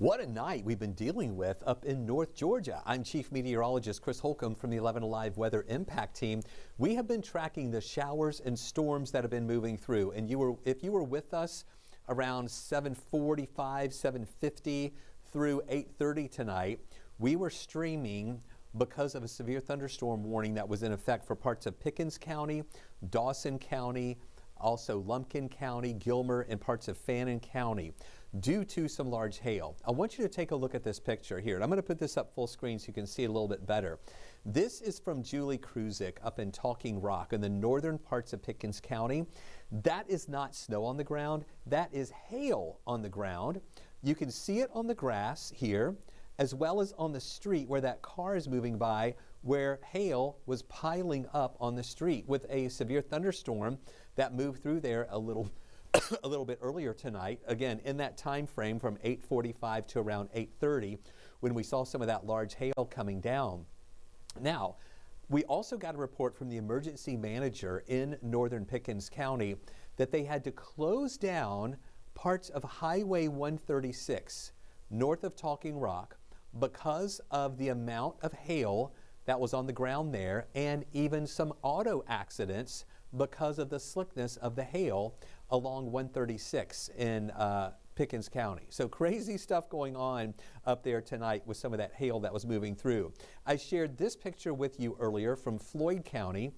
What a night we've been dealing with up in North Georgia. I'm Chief Meteorologist Chris Holcomb from the 11 Alive Weather Impact Team. We have been tracking the showers and storms that have been moving through. And if you were with us around 7:45, 7:50 through 8:30 tonight, we were streaming because of a severe thunderstorm warning that was in effect for parts of Pickens County, Dawson County, also Lumpkin County, Gilmer, and parts of Fannin County due to some large hail. I want you to take a look at this picture here. And I'm going to put this up full screen so you can see it a little bit better. This is from Julie Kruzik up in Talking Rock in the northern parts of Pickens County. That is not snow on the ground. That is hail on the ground. You can see it on the grass here, as well as on the street where that car is moving by, where hail was piling up on the street with a severe thunderstorm that moved through there a little bit earlier tonight, again in that time frame from 8:45 to around 8:30 when we saw some of that large hail coming down. Now, we also got a report from the emergency manager in northern Pickens County that they had to close down parts of Highway 136 north of Talking Rock because of the amount of hail that was on the ground there, and even some auto accidents because of the slickness of the hail along 136 in Pickens County. So crazy stuff going on up there tonight with some of that hail that was moving through. I shared this picture with you earlier from Floyd County.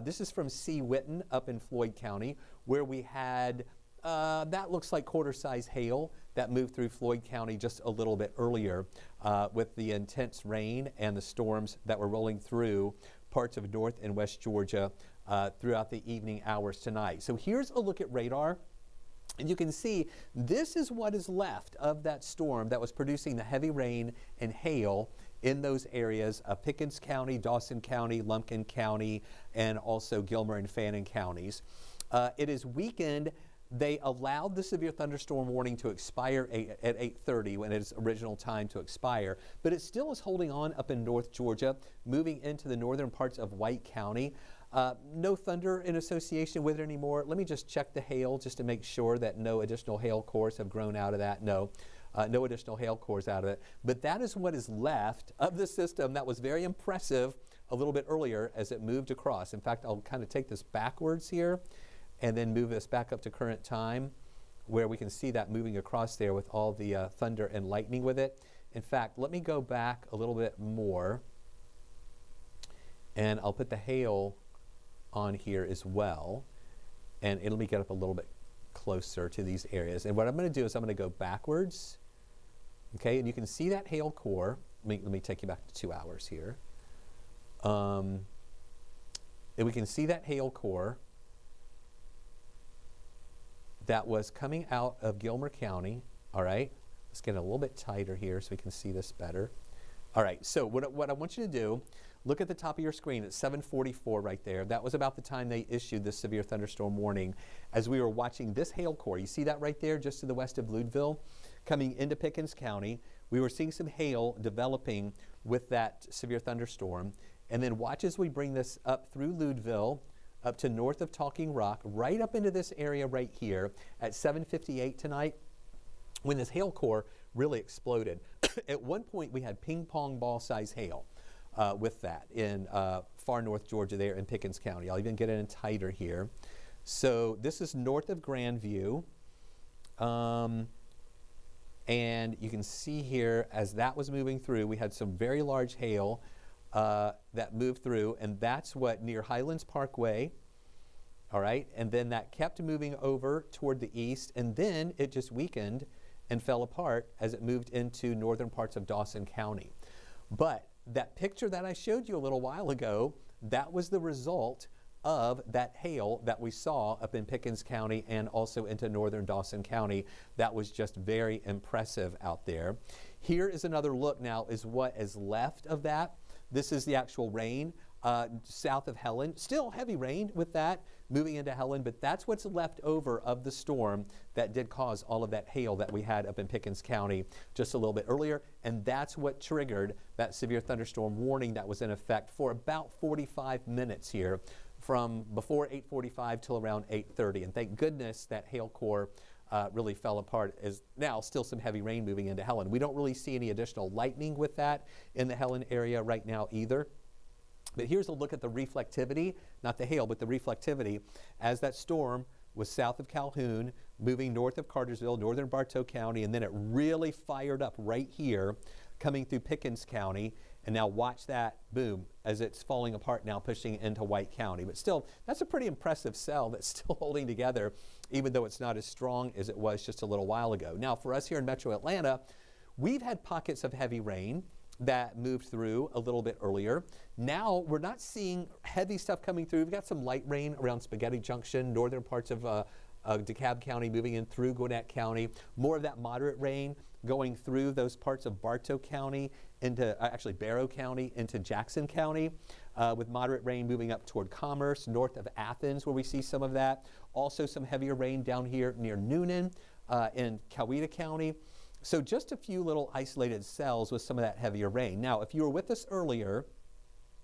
This is from C. Witten up in Floyd County, where we had that looks like quarter-size hail that moved through Floyd County just a little bit earlier with the intense rain and the storms that were rolling through parts of North and West Georgia throughout the evening hours tonight. So here's a look at radar. And you can see this is what is left of that storm that was producing the heavy rain and hail in those areas of Pickens County, Dawson County, Lumpkin County, and also Gilmer and Fannin counties. It is weakened. They allowed the severe thunderstorm warning to expire at 8:30 when its original time to expire, but it still is holding on up in North Georgia, moving into the northern parts of White County. No thunder in association with it anymore. Let me just check the hail just to make sure that no additional hail cores have grown out of that. No additional hail cores out of it. But that is what is left of the system that was very impressive a little bit earlier as it moved across. In fact, I'll kind of take this backwards here and then move this back up to current time, where we can see that moving across there with all the thunder and lightning with it. In fact, let me go back a little bit more, and I'll put the hail on here as well, and it'll get up a little bit closer to these areas. And what I'm going to do is I'm going to go backwards, okay, and you can see that hail core. Let me take you back to 2 hours here. And we can see that hail core that was coming out of Gilmer County. All right, let's get a little bit tighter here so we can see this better. All right, so what I want you to do, look at the top of your screen at 7:44 right there. That was about the time they issued this severe thunderstorm warning as we were watching this hail core. You see that right there just to the west of Leudeville coming into Pickens County. We were seeing some hail developing with that severe thunderstorm. And then watch as we bring this up through Leudeville, up to north of Talking Rock, right up into this area right here at 7:58 tonight, when this hail core really exploded. At one point, we had ping pong ball size hail with that in far north Georgia there in Pickens County. I'll even get it in tighter here. So this is north of Grandview. And you can see here as that was moving through, we had some very large hail that moved through, and that's what near Highlands Parkway, all right, and then that kept moving over toward the east, and then it just weakened and fell apart as it moved into northern parts of Dawson County. But that picture that I showed you a little while ago, that was the result of that hail that we saw up in Pickens County and also into northern Dawson County. That was just very impressive out there. Here is another look now is what is left of that. This is the actual rain south of Helen. Still heavy rain with that moving into Helen, but that's what's left over of the storm that did cause all of that hail that we had up in Pickens County just a little bit earlier. And that's what triggered that severe thunderstorm warning that was in effect for about 45 minutes here from before 8:45 till around 8:30. And thank goodness that hail core really fell apart. Is now still some heavy rain moving into Helen. We don't really see any additional lightning with that in the Helen area right now either. But here's a look at the reflectivity, not the hail, but the reflectivity as that storm was south of Calhoun, moving north of Cartersville, northern Bartow County, and then it really fired up right here, coming through Pickens County. And now watch that, boom, as it's falling apart now, pushing into White County. But still, that's a pretty impressive cell that's still holding together, even though it's not as strong as it was just a little while ago. Now, for us here in Metro Atlanta, we've had pockets of heavy rain that moved through a little bit earlier. Now we're not seeing heavy stuff coming through. We've got some light rain around Spaghetti Junction, northern parts of DeKalb County, moving in through Gwinnett County. More of that moderate rain going through those parts of Bartow County into actually Barrow County into Jackson County, with moderate rain moving up toward Commerce, north of Athens, where we see some of that. Also some heavier rain down here near Noonan in Coweta County. So just a few little isolated cells with some of that heavier rain. Now, if you were with us earlier,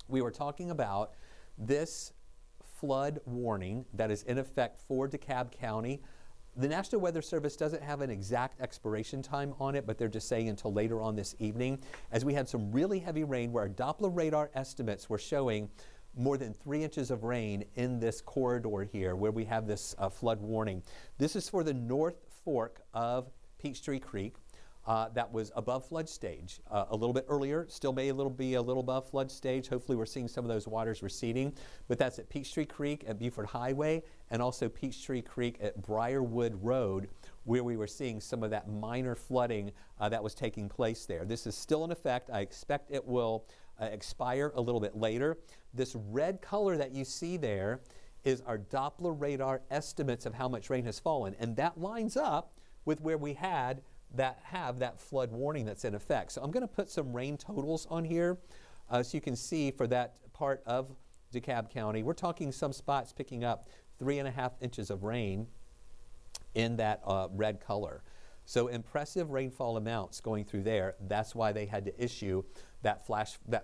we were talking about this flood warning that is in effect for DeKalb County. The National Weather Service doesn't have an exact expiration time on it, but they're just saying until later on this evening, as we had some really heavy rain where our Doppler radar estimates were showing more than 3 inches of rain in this corridor here where we have this flood warning. This is for the North Fork of Peachtree Creek. That was above flood stage a little bit earlier, still may be a little above flood stage. Hopefully we're seeing some of those waters receding, but that's at Peachtree Creek at Buford Highway and also Peachtree Creek at Briarwood Road, where we were seeing some of that minor flooding that was taking place there. This is still in effect. I expect it will expire a little bit later. This red color that you see there is our Doppler radar estimates of how much rain has fallen, and that lines up with where we have that flood warning that's in effect. So I'm going to put some rain totals on here so you can see for that part of DeKalb County. We're talking some spots picking up 3.5 inches of rain in that red color. So impressive rainfall amounts going through there. That's why they had to issue that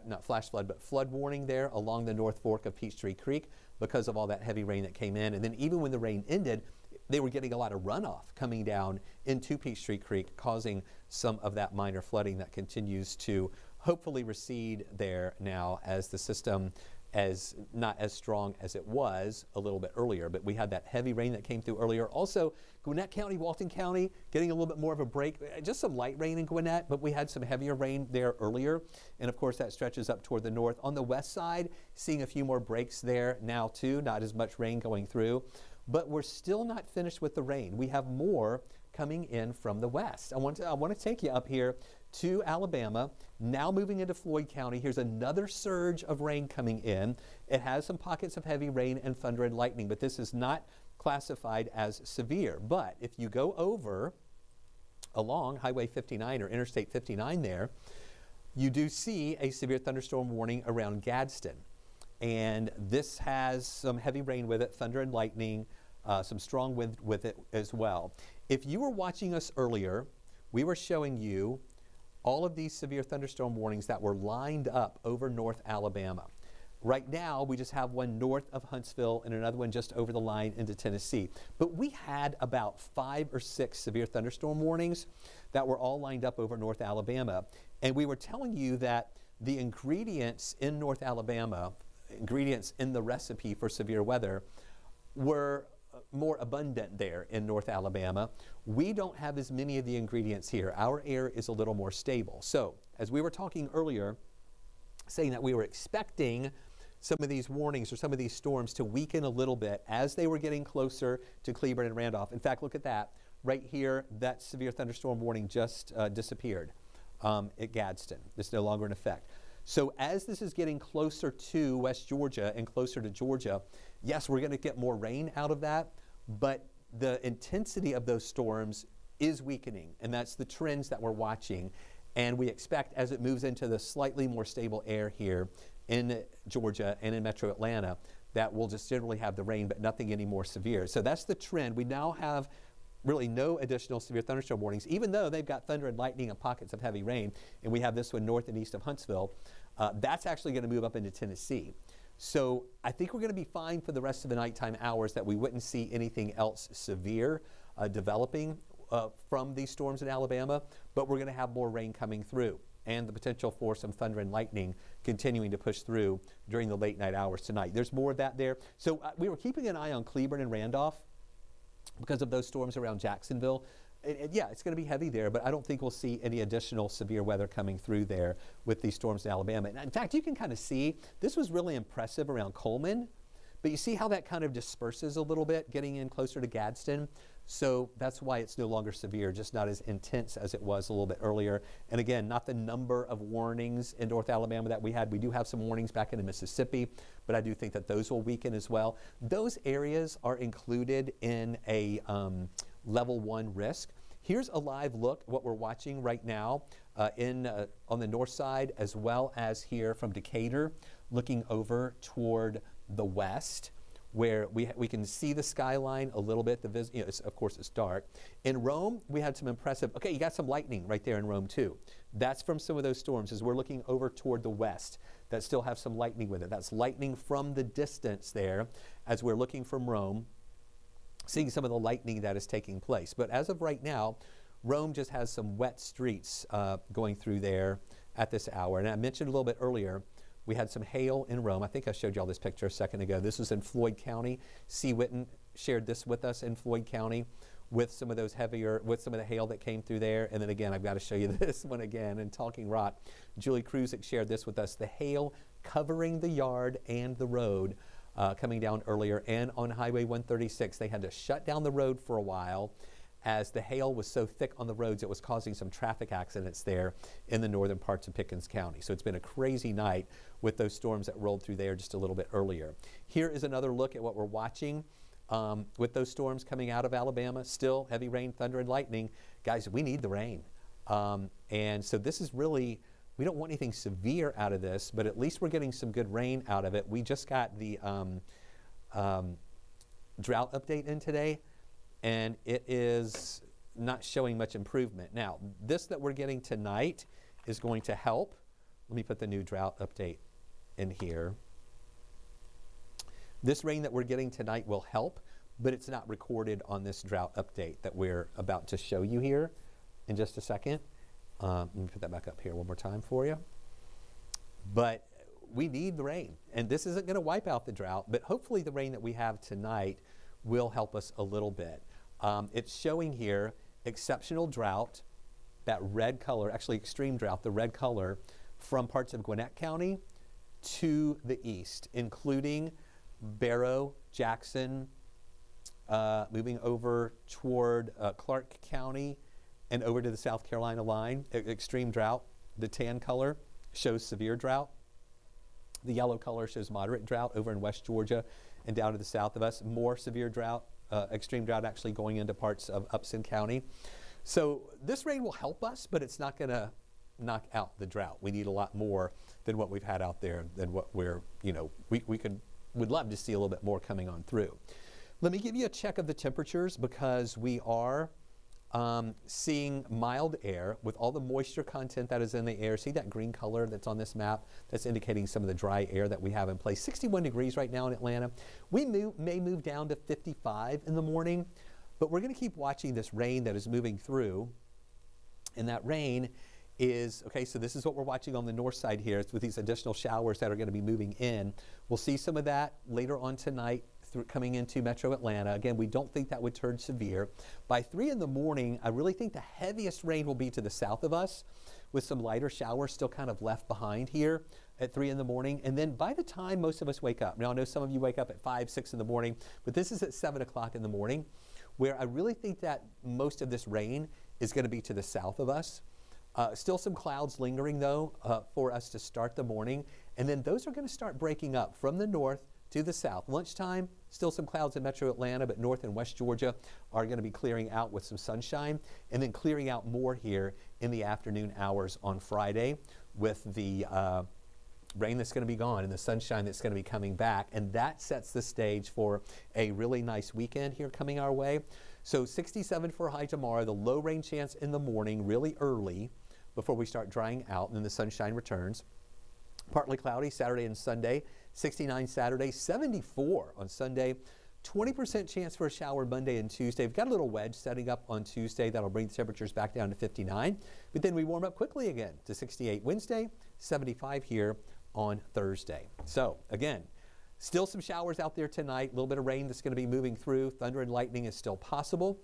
not flash flood, but flood warning there along the North Fork of Peachtree Creek because of all that heavy rain that came in. And then even when the rain ended, they were getting a lot of runoff coming down into Peachtree Creek, causing some of that minor flooding that continues to hopefully recede there now as the system is not as strong as it was a little bit earlier. But we had that heavy rain that came through earlier. Also, Gwinnett County, Walton County, getting a little bit more of a break. Just some light rain in Gwinnett, but we had some heavier rain there earlier. And of course, that stretches up toward the north. On the west side, seeing a few more breaks there now too, not as much rain going through. But we're still not finished with the rain. We have more coming in from the west. I want to take you up here to Alabama, now moving into Floyd County. Here's another surge of rain coming in. It has some pockets of heavy rain and thunder and lightning, but this is not classified as severe. But if you go over along Highway 59 or Interstate 59 there, you do see a severe thunderstorm warning around Gadsden. And this has some heavy rain with it, thunder and lightning, some strong wind with it as well. If you were watching us earlier, we were showing you all of these severe thunderstorm warnings that were lined up over North Alabama. Right now, we just have one north of Huntsville and another one just over the line into Tennessee. But we had about 5 or 6 severe thunderstorm warnings that were all lined up over North Alabama. And we were telling you that the ingredients in North Alabama, ingredients in the recipe for severe weather, were more abundant there in North Alabama. We don't have as many of the ingredients here. Our air is a little more stable. So, as we were talking earlier, saying that we were expecting some of these warnings or some of these storms to weaken a little bit as they were getting closer to Cleburne and Randolph. In fact, look at that. Right here, that severe thunderstorm warning just disappeared at Gadsden. It's no longer in effect. So as this is getting closer to West Georgia and closer to Georgia, yes, we're going to get more rain out of that, but the intensity of those storms is weakening, and that's the trends that we're watching. And we expect as it moves into the slightly more stable air here in Georgia and in Metro Atlanta, that we'll just generally have the rain, but nothing any more severe. So that's the trend. We now have really no additional severe thunderstorm warnings, even though they've got thunder and lightning and pockets of heavy rain, and we have this one north and east of Huntsville. That's actually going to move up into Tennessee. So I think we're going to be fine for the rest of the nighttime hours, that we wouldn't see anything else severe. developing from these storms in Alabama, but we're going to have more rain coming through and the potential for some thunder and lightning continuing to push through during the late night hours tonight. There's more of that there. So we were keeping an eye on Cleburne and Randolph because of those storms around Jacksonville. Yeah, it's going to be heavy there, but I don't think we'll see any additional severe weather coming through there with these storms in Alabama. And in fact, you can kind of see this was really impressive around Coleman, but you see how that kind of disperses a little bit, getting in closer to Gadsden. So that's why it's no longer severe, just not as intense as it was a little bit earlier. And again, not the number of warnings in North Alabama that we had. We do have some warnings back in Mississippi, but I do think that those will weaken as well. Those areas are included in a level 1 risk. Here's a live look at what we're watching right now on the north side, as well as here from Decatur, looking over toward the west, where we can see the skyline a little bit. Of course, it's dark. In Rome, we had some impressive, okay, you got some lightning right there in Rome too. That's from some of those storms as we're looking over toward the west that still have some lightning with it. That's lightning from the distance there as we're looking from Rome, seeing some of the lightning that is taking place. But as of right now, Rome just has some wet streets going through there at this hour. And I mentioned a little bit earlier, we had some hail in Rome. I think I showed you all this picture a second ago. This was in Floyd County. C. Witten shared this with us in Floyd County with some of the hail that came through there. And then again, I've got to show you this one again in Talking Rock. Julie Kruzik shared this with us. The hail covering the yard and the road coming down earlier. And on Highway 136, they had to shut down the road for a while as the hail was so thick on the roads it was causing some traffic accidents there in the northern parts of Pickens County. So it's been a crazy night with those storms that rolled through there just a little bit earlier. Here is another look at what we're watching with those storms coming out of Alabama. Still heavy rain, thunder, and lightning. Guys, we need the rain. And so this is really, we don't want anything severe out of this, but at least we're getting some good rain out of it. We just got the drought update in today, and it is not showing much improvement. Now, this that we're getting tonight is going to help. Let me put the new drought update in here. This rain that we're getting tonight will help, but it's not recorded on this drought update that we're about to show you here in just a second. Let me put that back up here one more time for you. But we need the rain, and this isn't going to wipe out the drought, but hopefully the rain that we have tonight will help us a little bit. It's showing here exceptional drought, that red color, actually extreme drought, the red color, from parts of Gwinnett County to the east, including Barrow, Jackson, moving over toward Clark County and over to the South Carolina line. Extreme drought. The tan color shows severe drought. The yellow color shows moderate drought over in West Georgia and down to the south of us. More severe drought, extreme drought actually going into parts of Upson County. So this rain will help us, but it's not going to knock out the drought. We need a lot more than what we've had out there, than what we're, would love to see a little bit more coming on through. Let me give you a check of the temperatures, because we are seeing mild air with all the moisture content that is in the air. See that green color that's on this map? That's indicating some of the dry air that we have in place. 61 degrees right now in Atlanta. We may move down to 55 in the morning, but we're going to keep watching this rain that is moving through. And that rain is, okay, so this is what we're watching on the north side here. It's with these additional showers that are going to be moving in. We'll see some of that later on tonight coming into metro Atlanta. Again, we don't think that would turn severe. By 3 in the morning, I really think the heaviest rain will be to the south of us, with some lighter showers still kind of left behind here at 3 in the morning. And then by the time most of us wake up, now I know some of you wake up at 5, 6 in the morning, but this is at 7 o'clock in the morning, where I really think that most of this rain is going to be to the south of us. Still some clouds lingering, though, for us to start the morning. And then those are going to start breaking up from the north to the south. Lunchtime, still some clouds in metro Atlanta, but north and west Georgia are going to be clearing out with some sunshine, and then clearing out more here in the afternoon hours on Friday with the rain that's going to be gone and the sunshine that's going to be coming back. And that sets the stage for a really nice weekend here coming our way. So 67 for a high tomorrow, the low rain chance in the morning really early before we start drying out, and then the sunshine returns. Partly cloudy Saturday and Sunday, 69 Saturday, 74 on Sunday, 20% chance for a shower Monday and Tuesday. We've got a little wedge setting up on Tuesday that'll bring the temperatures back down to 59. But then we warm up quickly again to 68 Wednesday, 75 here on Thursday. So again, still some showers out there tonight. A little bit of rain that's going to be moving through. Thunder and lightning is still possible.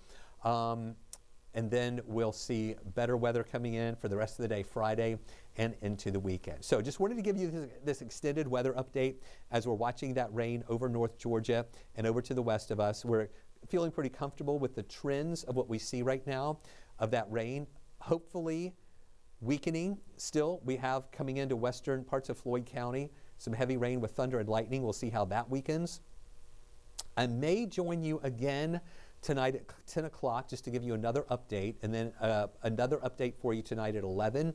And then we'll see better weather coming in for the rest of the day Friday and into the weekend. So just wanted to give you this extended weather update as we're watching that rain over North Georgia and over to the west of us. We're feeling pretty comfortable with the trends of what we see right now of that rain. Hopefully weakening still. We have coming into western parts of Floyd County some heavy rain with thunder and lightning. We'll see how that weakens. I may join you again tonight at 10 o'clock just to give you another update, and then another update for you tonight at 11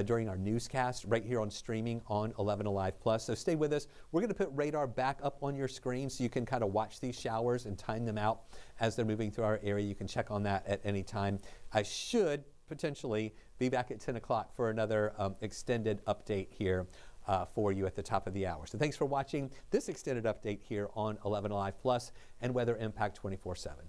during our newscast right here on streaming on 11 Alive Plus. So stay with us. We're going to put radar back up on your screen so you can kind of watch these showers and time them out as they're moving through our area. You can check on that at any time. I should potentially be back at 10 o'clock for another extended update here for you at the top of the hour. So thanks for watching this extended update here on 11 Alive Plus and Weather Impact 24/7.